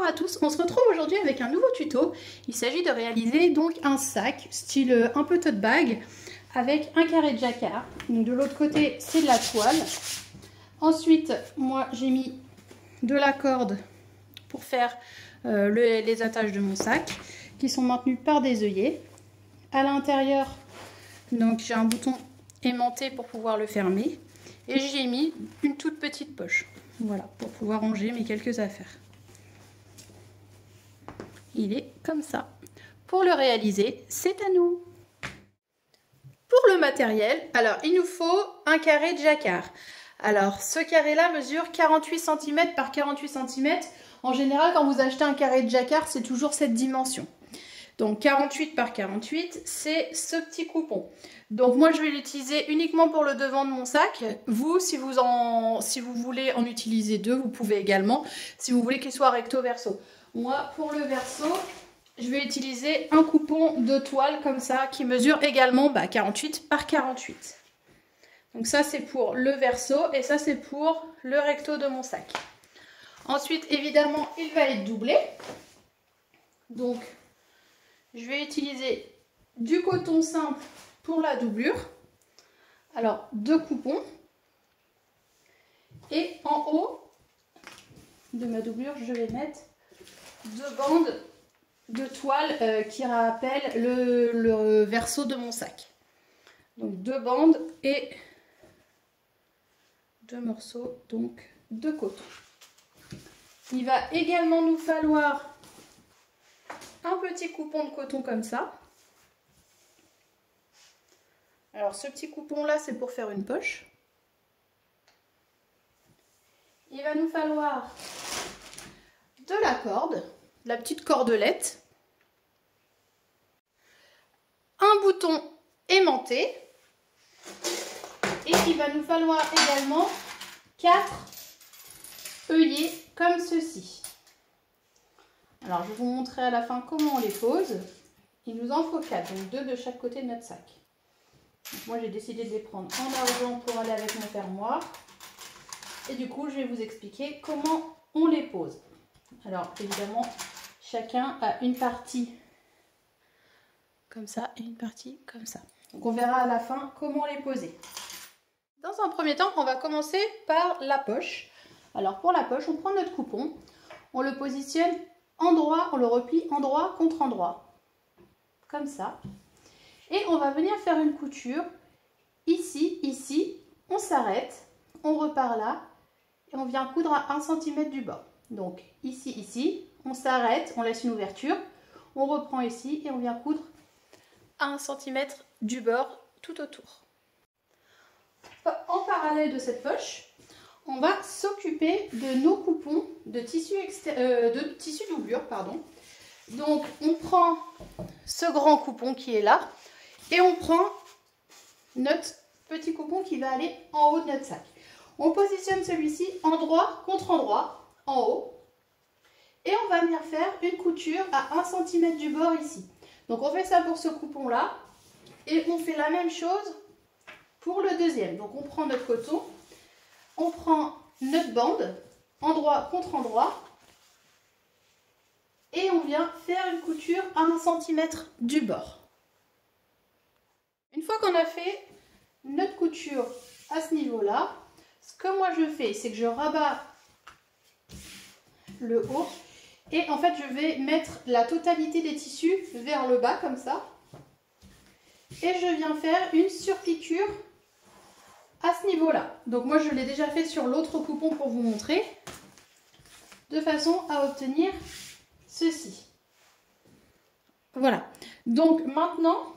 à tous, on se retrouve aujourd'hui avec un nouveau tuto. Il s'agit de réaliser donc un sac style un peu tote bag avec un carré de jacquard. Donc de l'autre côté c'est de la toile. Ensuite moi j'ai mis de la corde pour faire les attaches de mon sac qui sont maintenues par des œillets. À l'intérieur donc j'ai un bouton aimanté pour pouvoir le fermer et j'ai mis une toute petite poche. Voilà, pour pouvoir ranger mes quelques affaires. Il est comme ça. Pour le réaliser, c'est à nous. Pour le matériel, alors il nous faut un carré de jacquard. Alors ce carré-là mesure 48 cm par 48 cm. En général, quand vous achetez un carré de jacquard, c'est toujours cette dimension. Donc 48 par 48, c'est ce petit coupon. Donc moi je vais l'utiliser uniquement pour le devant de mon sac. Vous, si vous voulez en utiliser deux, vous pouvez également. Si vous voulez qu'il soit recto verso. Moi pour le verso, je vais utiliser un coupon de toile comme ça qui mesure également 48 par 48. Donc ça c'est pour le verso et ça c'est pour le recto de mon sac. Ensuite évidemment il va être doublé. Donc je vais utiliser du coton simple pour la doublure. Alors, 2 coupons. Et en haut de ma doublure, je vais mettre 2 bandes de toile qui rappellent le verso de mon sac. Donc 2 bandes et 2 morceaux donc de coton. Il va également nous falloir un petit coupon de coton comme ça. Alors ce petit coupon là c'est pour faire une poche. Il va nous falloir de la corde, la petite cordelette, un bouton aimanté et il va nous falloir également 4 œillets comme ceci. Alors, je vais vous montrer à la fin comment on les pose. Il nous en faut 4, donc 2 de chaque côté de notre sac. Donc, moi, j'ai décidé de les prendre en argent pour aller avec mon fermoir. Et du coup, je vais vous expliquer comment on les pose. Alors, évidemment, chacun a une partie comme ça et une partie comme ça. Donc, on verra à la fin comment les poser. Dans un premier temps, on va commencer par la poche. Alors, pour la poche, on prend notre coupon, on le positionne endroit, on le replie endroit contre endroit, comme ça. Et on va venir faire une couture ici, ici, on s'arrête, on repart là, et on vient coudre à 1 cm du bord. Donc ici, ici, on s'arrête, on laisse une ouverture, on reprend ici et on vient coudre à 1 cm du bord tout autour. En parallèle de cette poche, on va s'occuper de nos coupons de tissu doublure, pardon. Donc on prend ce grand coupon qui est là et on prend notre petit coupon qui va aller en haut de notre sac. On positionne celui-ci endroit contre endroit, en haut, et on va venir faire une couture à 1 cm du bord ici. Donc on fait ça pour ce coupon là et on fait la même chose pour le deuxième. Donc on prend notre coton. On prend notre bande, endroit contre endroit, et on vient faire une couture à 1 cm du bord. Une fois qu'on a fait notre couture à ce niveau-là, ce que moi je fais, c'est que je rabats le haut, et en fait je vais mettre la totalité des tissus vers le bas, comme ça, et je viens faire une surpiqûre à ce niveau-là. Donc moi je l'ai déjà fait sur l'autre coupon pour vous montrer, de façon à obtenir ceci. Voilà. Donc maintenant,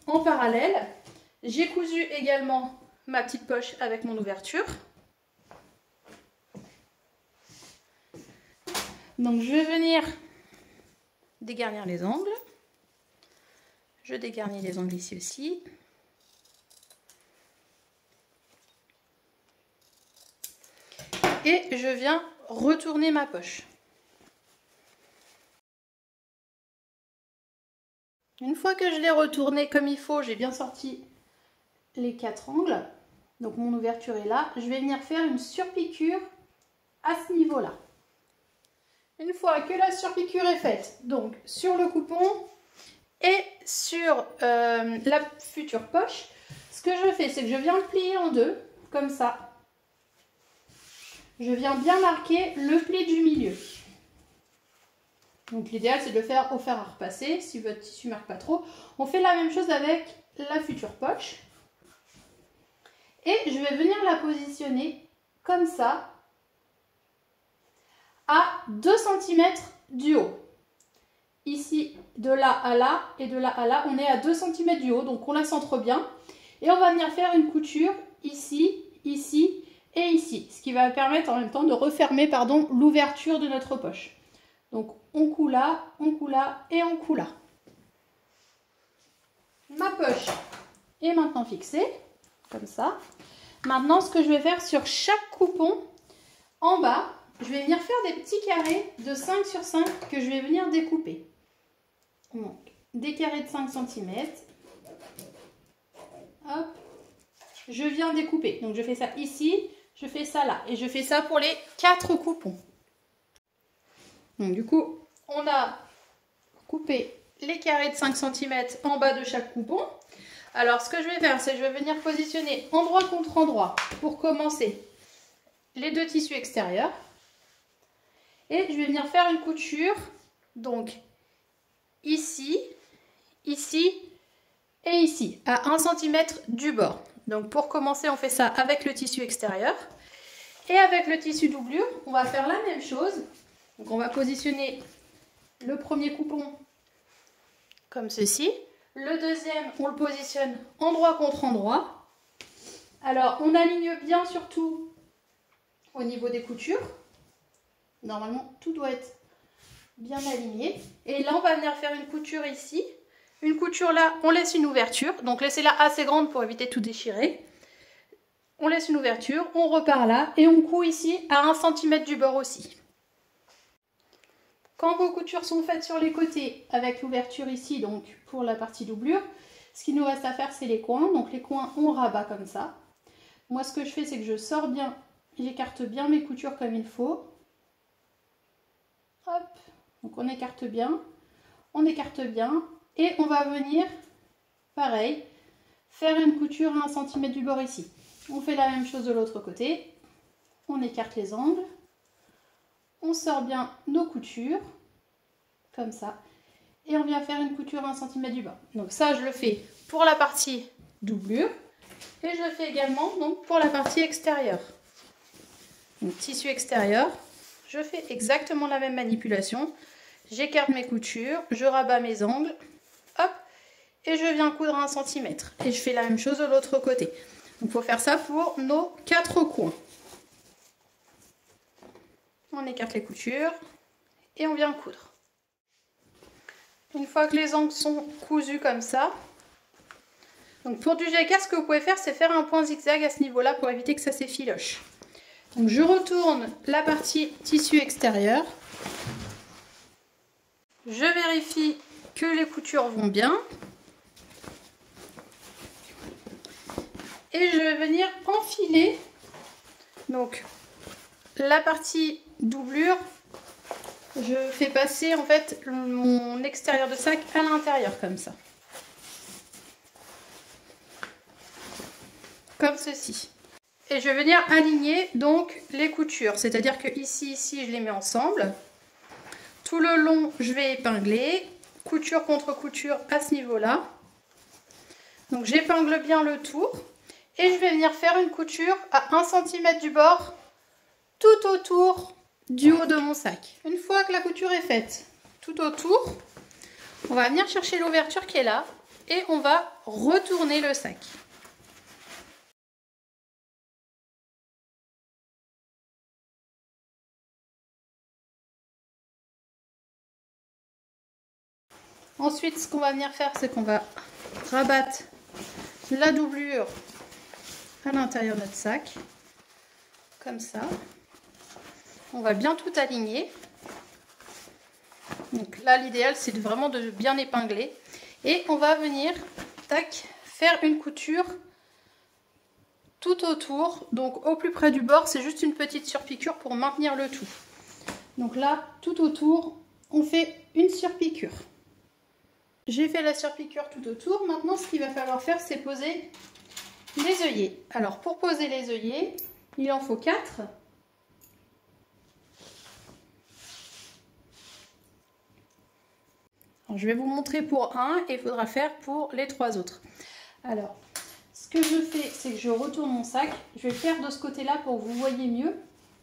en parallèle, j'ai cousu également ma petite poche avec mon ouverture. Donc je vais venir dégarnir les angles. Je dégarnis les angles ici aussi. Et je viens retourner ma poche. Une fois que je l'ai retournée comme il faut, j'ai bien sorti les 4 angles. Donc mon ouverture est là. Je vais venir faire une surpiqûre à ce niveau-là. Une fois que la surpiqûre est faite, donc sur le coupon et sur la future poche, ce que je fais, c'est que je viens le plier en deux, comme ça. Je viens bien marquer le pli du milieu. Donc l'idéal, c'est de le faire au fer à repasser, si votre tissu ne marque pas trop. On fait la même chose avec la future poche. Et je vais venir la positionner comme ça, à 2 cm du haut. Ici, de là à là et de là à là, on est à 2 cm du haut, donc on la centre bien. Et on va venir faire une couture ici, ici et ici, ce qui va permettre en même temps de refermer l'ouverture de notre poche. Donc on coud là et on coud là. Ma poche est maintenant fixée, comme ça. Maintenant, ce que je vais faire sur chaque coupon, en bas, je vais venir faire des petits carrés de 5 sur 5 que je vais venir découper. Donc, des carrés de 5 cm. Hop. Je viens découper. Donc, je fais ça ici, je fais ça là. Et je fais ça pour les 4 coupons. Donc, du coup, on a coupé les carrés de 5 cm en bas de chaque coupon. Alors, ce que je vais faire, c'est que je vais venir positionner endroit contre endroit pour commencer les 2 tissus extérieurs. Et je vais venir faire une couture, donc ici, ici et ici, à 1 cm du bord. Donc pour commencer, on fait ça avec le tissu extérieur. Et avec le tissu doublure, on va faire la même chose. Donc on va positionner le premier coupon comme ceci. Le deuxième, on le positionne endroit contre endroit. Alors on aligne bien surtout au niveau des coutures. Normalement, tout doit être bien aligné. Et là, on va venir faire une couture ici. Une couture là, on laisse une ouverture. Donc, laissez-la assez grande pour éviter de tout déchirer. On laisse une ouverture, on repart là et on coud ici à 1 cm du bord aussi. Quand vos coutures sont faites sur les côtés avec l'ouverture ici, donc pour la partie doublure, ce qu'il nous reste à faire, c'est les coins. Donc, les coins, on rabat comme ça. Moi, ce que je fais, c'est que je sors bien, j'écarte bien mes coutures comme il faut. Hop, donc on écarte bien et on va venir, pareil, faire une couture à 1 cm du bord ici. On fait la même chose de l'autre côté, on écarte les angles, on sort bien nos coutures, comme ça, et on vient faire une couture à 1 cm du bord. Donc ça, je le fais pour la partie doublure et je le fais également donc, pour la partie extérieure. Donc tissu extérieur. Je fais exactement la même manipulation. J'écarte mes coutures, je rabats mes angles, hop, et je viens coudre à 1 cm. Et je fais la même chose de l'autre côté. Donc il faut faire ça pour nos 4 coins. On écarte les coutures et on vient coudre. Une fois que les angles sont cousus comme ça, donc pour du jacquard, ce que vous pouvez faire, c'est faire un point zigzag à ce niveau-là pour éviter que ça s'effiloche. Donc je retourne la partie tissu extérieur. Je vérifie que les coutures vont bien. Et je vais venir enfiler donc la partie doublure. Je fais passer en fait mon extérieur de sac à l'intérieur comme ça. Comme ceci. Et je vais venir aligner donc les coutures, c'est-à-dire que ici, je les mets ensemble. Tout le long, je vais épingler, couture contre couture à ce niveau-là. Donc j'épingle bien le tour et je vais venir faire une couture à 1 cm du bord tout autour du haut de mon sac. Une fois que la couture est faite tout autour, on va venir chercher l'ouverture qui est là et on va retourner le sac. Ensuite, ce qu'on va venir faire, c'est qu'on va rabattre la doublure à l'intérieur de notre sac, comme ça. On va bien tout aligner. Donc là, l'idéal, c'est vraiment de bien épingler. Et on va venir, tac, faire une couture tout autour. Donc au plus près du bord, c'est juste une petite surpiqûre pour maintenir le tout. Donc là, tout autour, on fait une surpiqûre. J'ai fait la surpiqûre tout autour. Maintenant, ce qu'il va falloir faire, c'est poser les œillets. Alors, pour poser les œillets, il en faut 4. Alors, je vais vous montrer pour un et il faudra faire pour les 3 autres. Alors, ce que je fais, c'est que je retourne mon sac. Je vais le faire de ce côté-là pour que vous voyez mieux.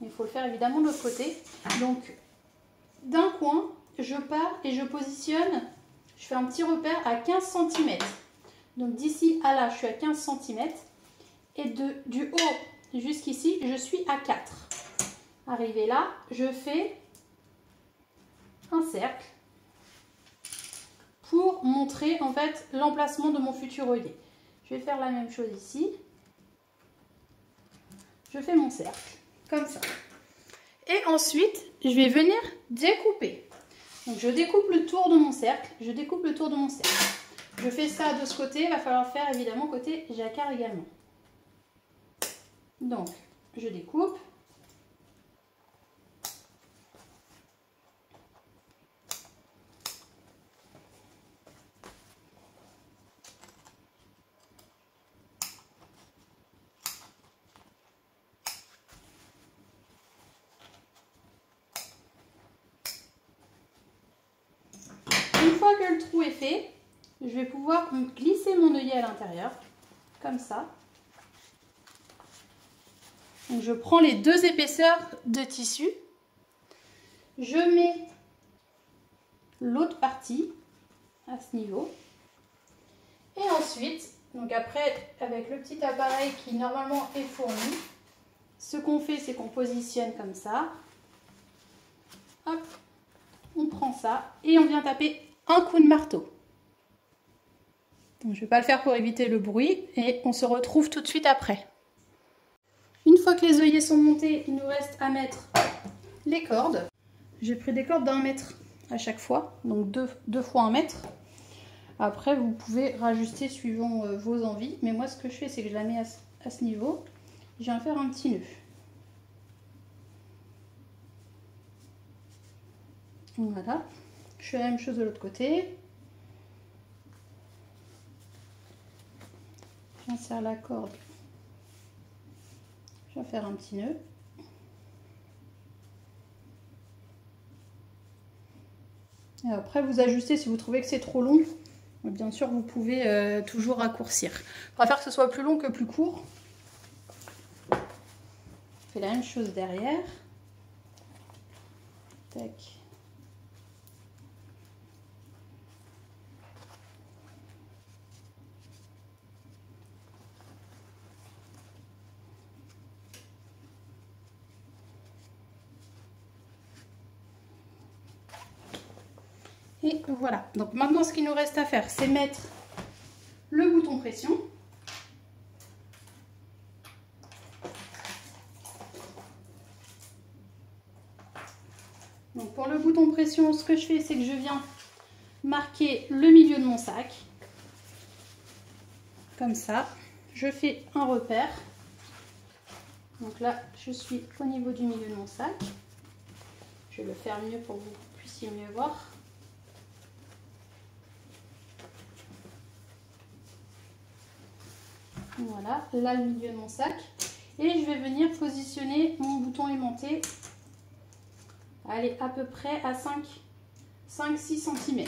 Il faut le faire évidemment de l'autre côté. Donc, d'un coin, je pars et je positionne, je fais un petit repère à 15 cm. Donc, d'ici à là, je suis à 15 cm. Et du haut jusqu'ici, je suis à 4. Arrivé là, je fais un cercle pour montrer en fait l'emplacement de mon futur œillet. Je vais faire la même chose ici. Je fais mon cercle, comme ça. Et ensuite, je vais venir découper. Donc je découpe le tour de mon cercle, je découpe le tour de mon cercle. Je fais ça de ce côté, il va falloir faire évidemment côté jacquard également. Donc, je découpe. Une fois que le trou est fait, je vais pouvoir glisser mon œillet à l'intérieur, comme ça. Donc je prends les 2 épaisseurs de tissu, je mets l'autre partie à ce niveau. Et ensuite, donc après, avec le petit appareil qui normalement est fourni, ce qu'on fait, c'est qu'on positionne comme ça. Hop, on prend ça et on vient taper un coup de marteau. Donc, je ne vais pas le faire pour éviter le bruit et on se retrouve tout de suite après. Une fois que les œillets sont montés, il nous reste à mettre les cordes. J'ai pris des cordes d'1 mètre à chaque fois, donc 2 fois 1 mètre. Après, vous pouvez rajuster suivant vos envies. Mais moi, ce que je fais, c'est que je la mets à ce niveau. Je viens faire un petit nœud. Voilà. Je fais la même chose de l'autre côté. J'insère la corde. Je viens faire un petit nœud. Et après, vous ajustez si vous trouvez que c'est trop long. Bien sûr, vous pouvez toujours raccourcir. Je préfère que ce soit plus long que plus court. Je fais la même chose derrière. Tac. Et voilà. Donc maintenant, ce qu'il nous reste à faire, c'est mettre le bouton pression. Donc pour le bouton pression, ce que je fais, c'est que je viens marquer le milieu de mon sac. Comme ça. Je fais un repère. Donc là, je suis au niveau du milieu de mon sac. Je vais le faire mieux pour que vous puissiez mieux voir. Voilà, là le milieu de mon sac. Et je vais venir positionner mon bouton aimanté. Allez, à peu près à 5-6 cm.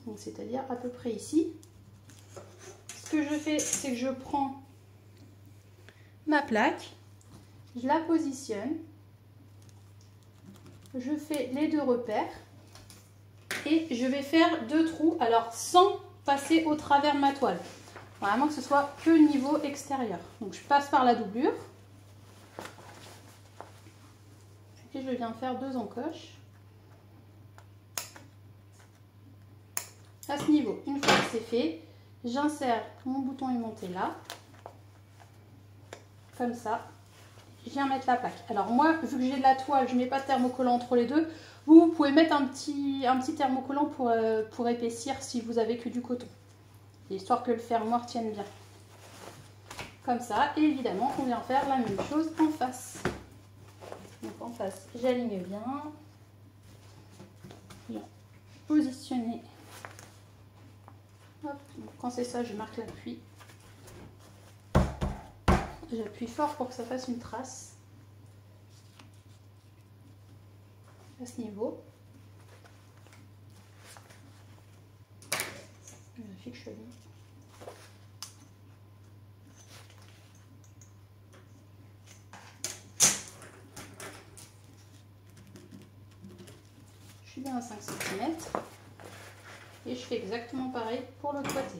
Donc c'est-à-dire à peu près ici. Ce que je fais, c'est que je prends ma plaque, je la positionne, je fais les 2 repères et je vais faire 2 trous, alors sans passer au travers de ma toile. Vraiment que ce soit que niveau extérieur. Donc je passe par la doublure et je viens faire 2 encoches à ce niveau. Une fois que c'est fait, j'insère mon bouton aimanté là, comme ça. Je viens mettre la plaque. Alors moi, vu que j'ai de la toile, je ne mets pas de thermocollant entre les deux. Vous pouvez mettre un petit thermocollant pour épaissir si vous avez que du coton. Histoire que le fermoir tienne bien. Comme ça. Et évidemment, on vient faire la même chose en face. Donc en face, j'aligne bien. Je vais positionner. Hop, donc quand c'est ça, je marque l'appui. J'appuie fort pour que ça fasse une trace à ce niveau. Je vérifie que je suis alignée. Je suis bien à 5 cm. Et je fais exactement pareil pour l'autre côté.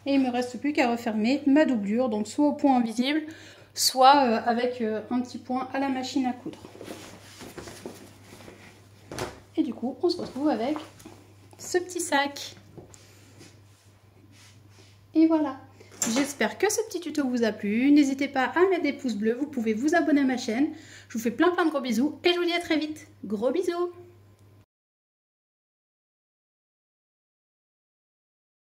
Et il ne me reste plus qu'à refermer ma doublure, donc soit au point invisible, soit avec un petit point à la machine à coudre. Et du coup, on se retrouve avec ce petit sac. Et voilà. J'espère que ce petit tuto vous a plu. N'hésitez pas à mettre des pouces bleus. Vous pouvez vous abonner à ma chaîne. Je vous fais plein de gros bisous et je vous dis à très vite. Gros bisous!